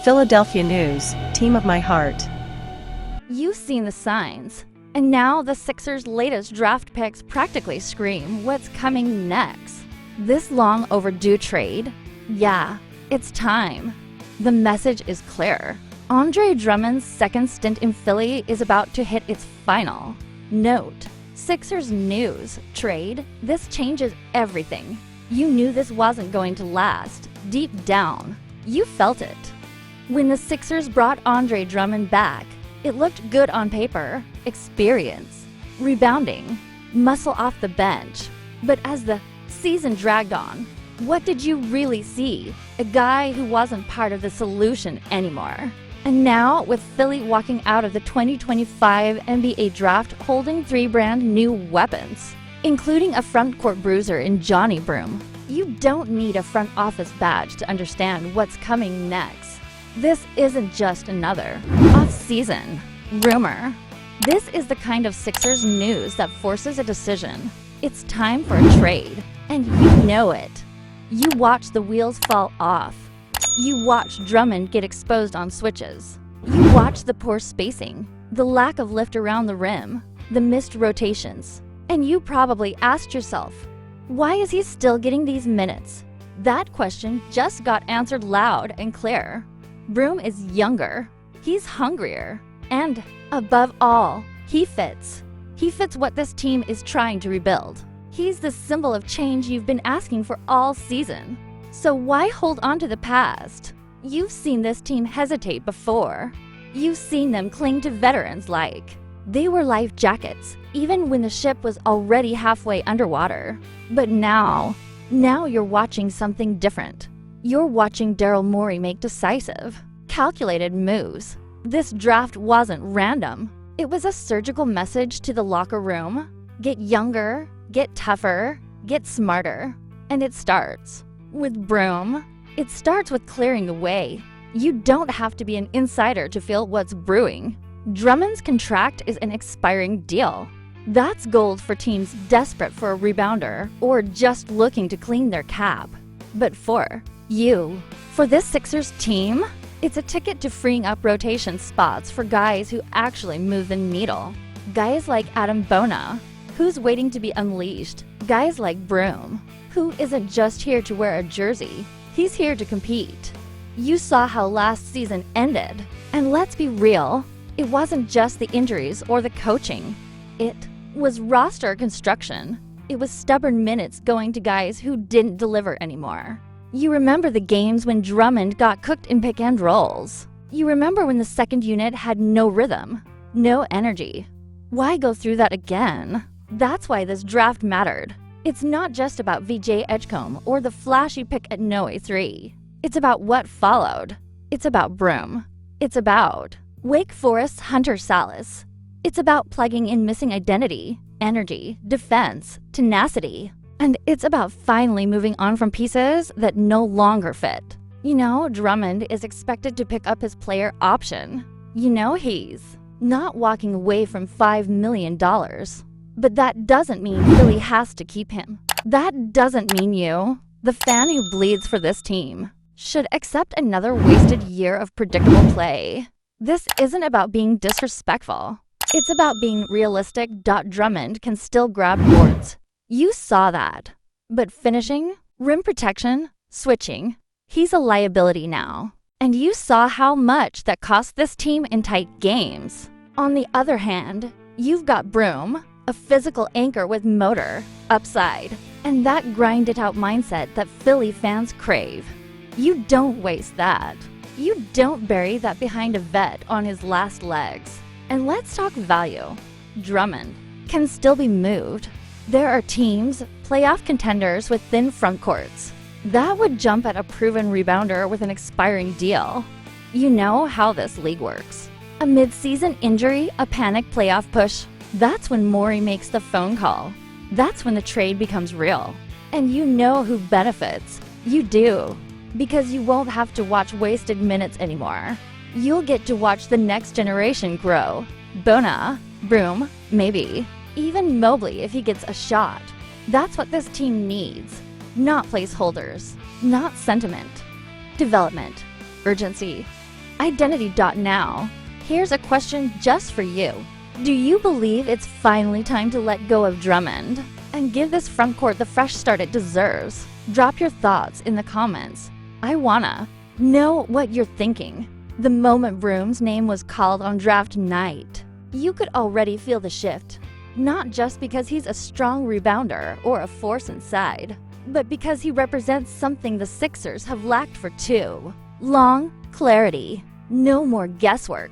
Philadelphia News, team of my heart. You've seen the signs, and now the Sixers' latest draft picks practically scream what's coming next. This long overdue trade? Yeah, it's time. The message is clear. Andre Drummond's second stint in Philly is about to hit its final. Note, Sixers news, trade, this changes everything. You knew this wasn't going to last. Deep down, you felt it. When the Sixers brought Andre Drummond back, it looked good on paper, experience, rebounding, muscle off the bench. But as the season dragged on, what did you really see? A guy who wasn't part of the solution anymore. And now, with Philly walking out of the 2025 NBA draft holding 3 brand new weapons, including a front-court bruiser in Johni Broome, you don't need a front office badge to understand what's coming next. This isn't just another off-season rumor. This is the kind of Sixers news that forces a decision. It's time for a trade, and you know it. You watch the wheels fall off. You watch Drummond get exposed on switches. You watch the poor spacing, the lack of lift around the rim, the missed rotations. And you probably asked yourself, why is he still getting these minutes? That question just got answered loud and clear. Broome is younger, he's hungrier, and above all, he fits. He fits what this team is trying to rebuild. He's the symbol of change you've been asking for all season. So why hold on to the past? You've seen this team hesitate before. You've seen them cling to veterans like they were life jackets, even when the ship was already halfway underwater. But now you're watching something different. You're watching Daryl Morey make decisive, calculated moves. This draft wasn't random. It was a surgical message to the locker room. Get younger, get tougher, get smarter. And it starts with Broome. It starts with clearing the way. You don't have to be an insider to feel what's brewing. Drummond's contract is an expiring deal. That's gold for teams desperate for a rebounder or just looking to clean their cap. But for you, for this Sixers team, it's a ticket to freeing up rotation spots for guys who actually move the needle. Guys like Bona, who's waiting to be unleashed. Guys like Broome, who isn't just here to wear a jersey, he's here to compete. You saw how last season ended, and let's be real, it wasn't just the injuries or the coaching. It was roster construction. It was stubborn minutes going to guys who didn't deliver anymore. You remember the games when Drummond got cooked in pick and rolls. You remember when the second unit had no rhythm, no energy. Why go through that again? That's why this draft mattered. It's not just about VJ Edgecombe or the flashy pick at No. 3. It's about what followed. It's about Broome. It's about Wake Forest's Hunter Salas. It's about plugging in missing identity, energy, defense, tenacity. And it's about finally moving on from pieces that no longer fit. You know, Drummond is expected to pick up his player option. You know he's not walking away from $5 million. But that doesn't mean Philly has to keep him. That doesn't mean you, the fan who bleeds for this team, should accept another wasted year of predictable play. This isn't about being disrespectful. It's about being realistic. Drummond can still grab boards. You saw that. But finishing, rim protection, switching, he's a liability now. And you saw how much that cost this team in tight games. On the other hand, you've got Broome, a physical anchor with motor, upside, and that grind-it-out mindset that Philly fans crave. You don't waste that. You don't bury that behind a vet on his last legs. And let's talk value. Drummond can still be moved. There are teams, playoff contenders with thin front courts, that would jump at a proven rebounder with an expiring deal. You know how this league works. A mid-season injury, a panic playoff push, that's when Morey makes the phone call. That's when the trade becomes real. And you know who benefits. You do. Because you won't have to watch wasted minutes anymore. You'll get to watch the next generation grow. Bona, Broome, maybe. Even Mobley if he gets a shot. That's what this team needs. Not placeholders. Not sentiment. Development. Urgency. Identity.now. Here's a question just for you. Do you believe it's finally time to let go of Drummond and give this front court the fresh start it deserves? Drop your thoughts in the comments. I wanna know what you're thinking. The moment Broome's name was called on draft night, you could already feel the shift. Not just because he's a strong rebounder or a force inside, but because he represents something the Sixers have lacked for too long. Clarity. No more guesswork.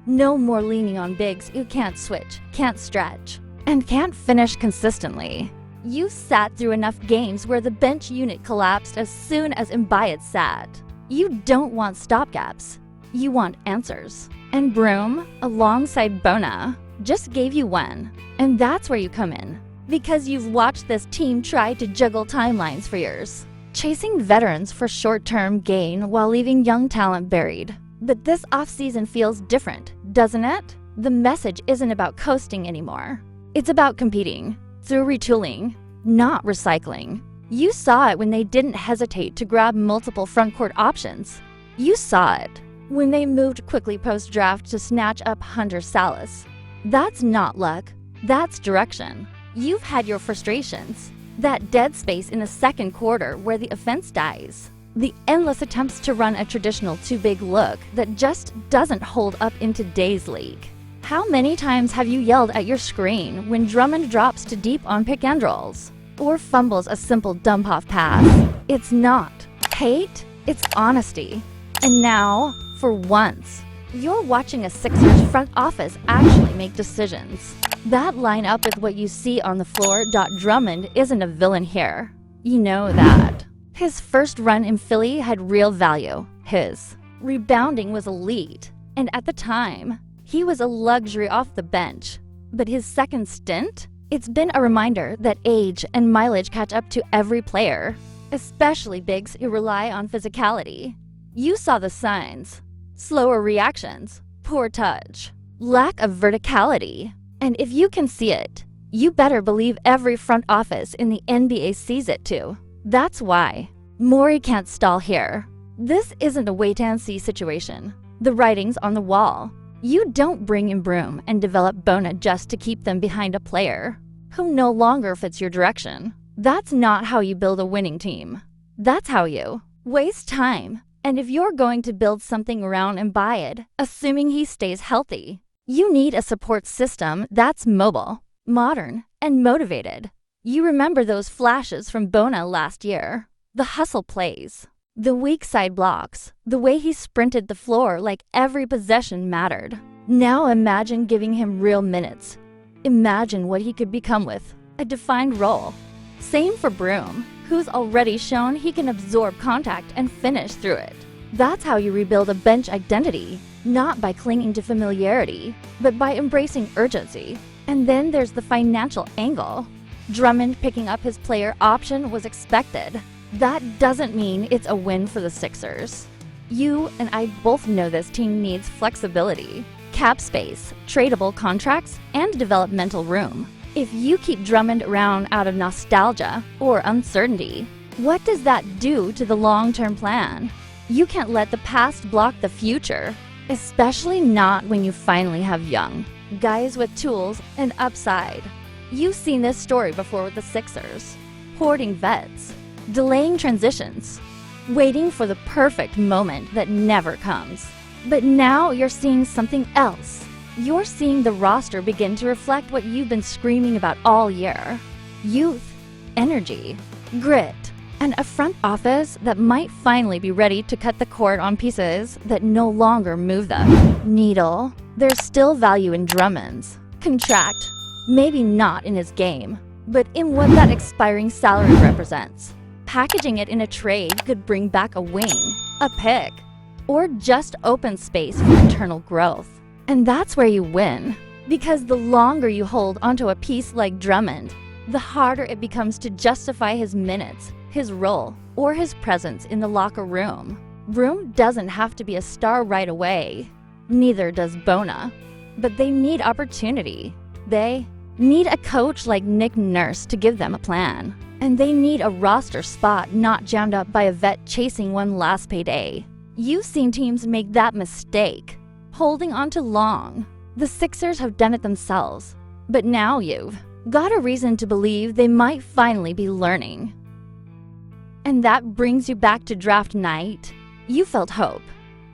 No more leaning on bigs who can't switch, can't stretch, and can't finish consistently. You sat through enough games where the bench unit collapsed as soon as Embiid sat. You don't want stopgaps. You want answers. And Broome, alongside Bona, just gave you one. And that's where you come in. Because you've watched this team try to juggle timelines for years, chasing veterans for short-term gain while leaving young talent buried. But this offseason feels different, doesn't it? The message isn't about coasting anymore. It's about competing through retooling, not recycling. You saw it when they didn't hesitate to grab multiple frontcourt options. You saw it when they moved quickly post-draft to snatch up Hunter Salas. That's not luck, that's direction. You've had your frustrations. That dead space in the second quarter where the offense dies. The endless attempts to run a traditional too-big look that just doesn't hold up in today's league. How many times have you yelled at your screen when Drummond drops too deep on pick and rolls? Or fumbles a simple dump-off pass? It's not hate, it's honesty. And now, for once, you're watching a Sixers front office actually make decisions that line up with what you see on the floor. Drummond isn't a villain here. You know that. His first run in Philly had real value. His rebounding was elite, and at the time, he was a luxury off the bench. But his second stint? It's been a reminder that age and mileage catch up to every player, especially bigs who rely on physicality. You saw the signs. Slower reactions, poor touch, lack of verticality. And if you can see it, you better believe every front office in the NBA sees it too. That's why Morey can't stall here. This isn't a wait-and-see situation. The writing's on the wall. You don't bring in Broome and develop Bona just to keep them behind a player who no longer fits your direction. That's not how you build a winning team. That's how you waste time. And if you're going to build something around Embiid, assuming he stays healthy, you need a support system that's mobile, modern, and motivated. You remember those flashes from Bona last year. The hustle plays, the weak side blocks, the way he sprinted the floor like every possession mattered. Now imagine giving him real minutes. Imagine what he could become with a defined role. Same for Broome, who's already shown he can absorb contact and finish through it. That's how you rebuild a bench identity, not by clinging to familiarity, but by embracing urgency. And then there's the financial angle. Drummond picking up his player option was expected. That doesn't mean it's a win for the Sixers. You and I both know this team needs flexibility, cap space, tradable contracts, and developmental room. If you keep Drummond around out of nostalgia or uncertainty, what does that do to the long-term plan? You can't let the past block the future, especially not when you finally have young guys with tools and upside. You've seen this story before with the Sixers. Hoarding vets, delaying transitions, waiting for the perfect moment that never comes. But now you're seeing something else. You're seeing the roster begin to reflect what you've been screaming about all year. Youth, energy, grit, and a front office that might finally be ready to cut the cord on pieces that no longer move the needle. There's still value in Drummond's contract. Maybe not in his game, but in what that expiring salary represents. Packaging it in a trade could bring back a wing, a pick, or just open space for internal growth. And that's where you win. Because the longer you hold onto a piece like Drummond, the harder it becomes to justify his minutes, his role, or his presence in the locker room. Broome doesn't have to be a star right away. Neither does Bona. But they need opportunity. They need a coach like Nick Nurse to give them a plan. And they need a roster spot not jammed up by a vet chasing one last payday. You've seen teams make that mistake, holding on too long. The Sixers have done it themselves, but now you've got a reason to believe they might finally be learning. And that brings you back to draft night. You felt hope.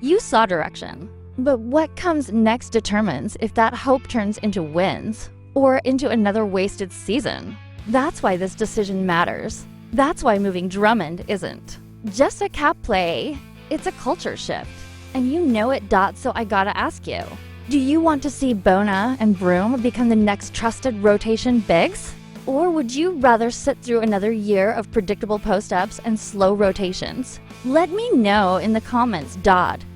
You saw direction. But what comes next determines if that hope turns into wins or into another wasted season. That's why this decision matters. That's why moving Drummond isn't just a cap play. It's a culture shift. And you know it, so I gotta ask you. Do you want to see Bona and Broome become the next trusted rotation bigs? Or would you rather sit through another year of predictable post-ups and slow rotations? Let me know in the comments,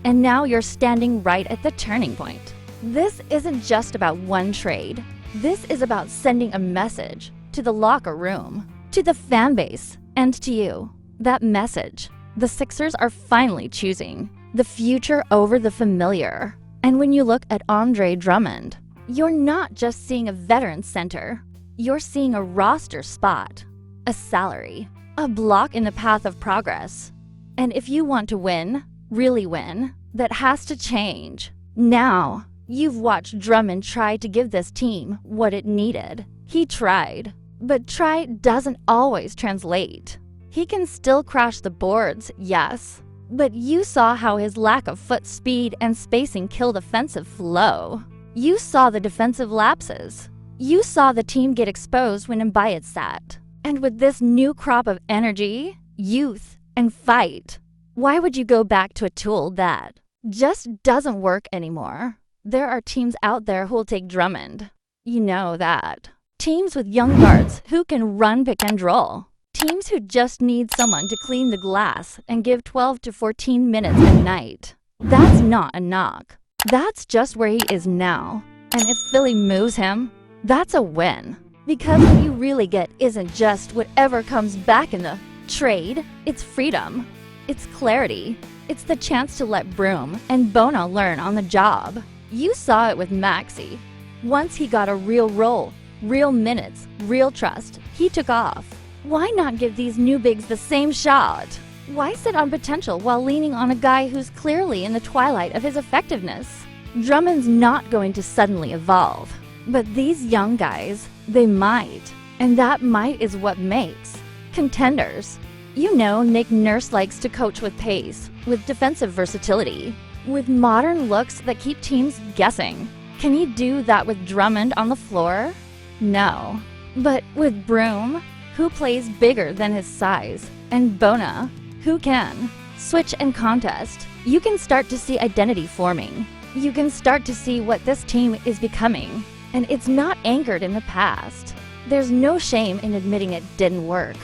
And now you're standing right at the turning point. This isn't just about one trade. This is about sending a message to the locker room, to the fan base, and to you. That message: the Sixers are finally choosing the future over the familiar. And when you look at Andre Drummond, you're not just seeing a veteran center. You're seeing a roster spot, a salary, a block in the path of progress. And if you want to win, really win, that has to change. Now, you've watched Drummond try to give this team what it needed. He tried, but try doesn't always translate. He can still crash the boards, yes, but you saw how his lack of foot speed and spacing killed offensive flow. You saw the defensive lapses. You saw the team get exposed when Mbaye sat. And with this new crop of energy, youth, and fight, why would you go back to a tool that just doesn't work anymore? There are teams out there who'll take Drummond. You know that. Teams with young guards who can run pick and roll. Teams who just need someone to clean the glass and give 12 to 14 minutes a night. That's not a knock. That's just where he is now. And if Philly moves him, that's a win. Because what you really get isn't just whatever comes back in the trade. It's freedom. It's clarity. It's the chance to let Broome and Bona learn on the job. You saw it with Maxey. Once he got a real role, real minutes, real trust, he took off. Why not give these new bigs the same shot? Why sit on potential while leaning on a guy who's clearly in the twilight of his effectiveness? Drummond's not going to suddenly evolve. But these young guys, they might. And that might is what makes contenders. You know, Nick Nurse likes to coach with pace, with defensive versatility, with modern looks that keep teams guessing. Can he do that with Drummond on the floor? No. But with Broome, who plays bigger than his size, and Bona, who can switch and contest, you can start to see identity forming. You can start to see what this team is becoming. And it's not anchored in the past. There's no shame in admitting it didn't work.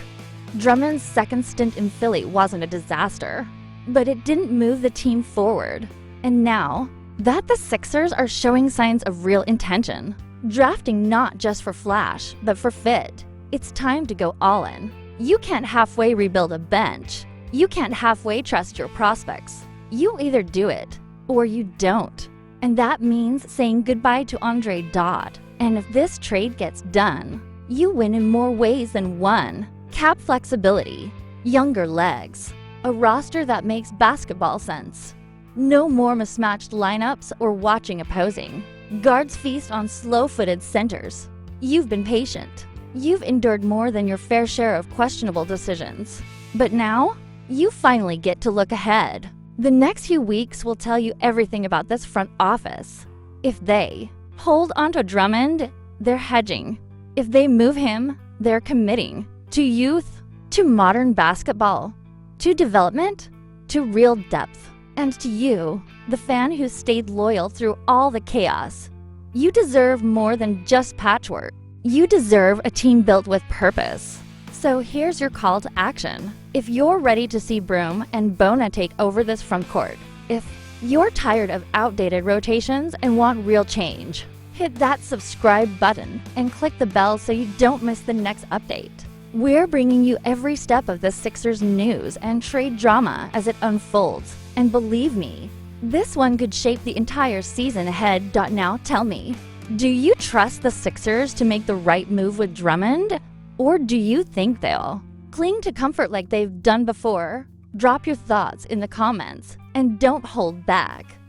Drummond's second stint in Philly wasn't a disaster, but it didn't move the team forward. And now that the Sixers are showing signs of real intention, drafting not just for flash, but for fit, it's time to go all in. You can't halfway rebuild a bench. You can't halfway trust your prospects. You either do it or you don't. And that means saying goodbye to Andre Drummond. And if this trade gets done, you win in more ways than one. Cap flexibility, younger legs, a roster that makes basketball sense. No more mismatched lineups or watching opposing. Guards feast on slow-footed centers. You've been patient. You've endured more than your fair share of questionable decisions. But now, you finally get to look ahead. The next few weeks will tell you everything about this front office. If they hold onto Drummond, they're hedging. If they move him, they're committing to youth, to modern basketball, to development, to real depth. And to you, the fan who stayed loyal through all the chaos. You deserve more than just patchwork. You deserve a team built with purpose. So here's your call to action. If you're ready to see Broome and Bona take over this front court, if you're tired of outdated rotations and want real change, hit that subscribe button and click the bell so you don't miss the next update. We're bringing you every step of the Sixers news and trade drama as it unfolds. And believe me, this one could shape the entire season ahead. Now tell me, do you trust the Sixers to make the right move with Drummond? Or do you think they'll cling to comfort like they've done before? Drop your thoughts in the comments And don't hold back.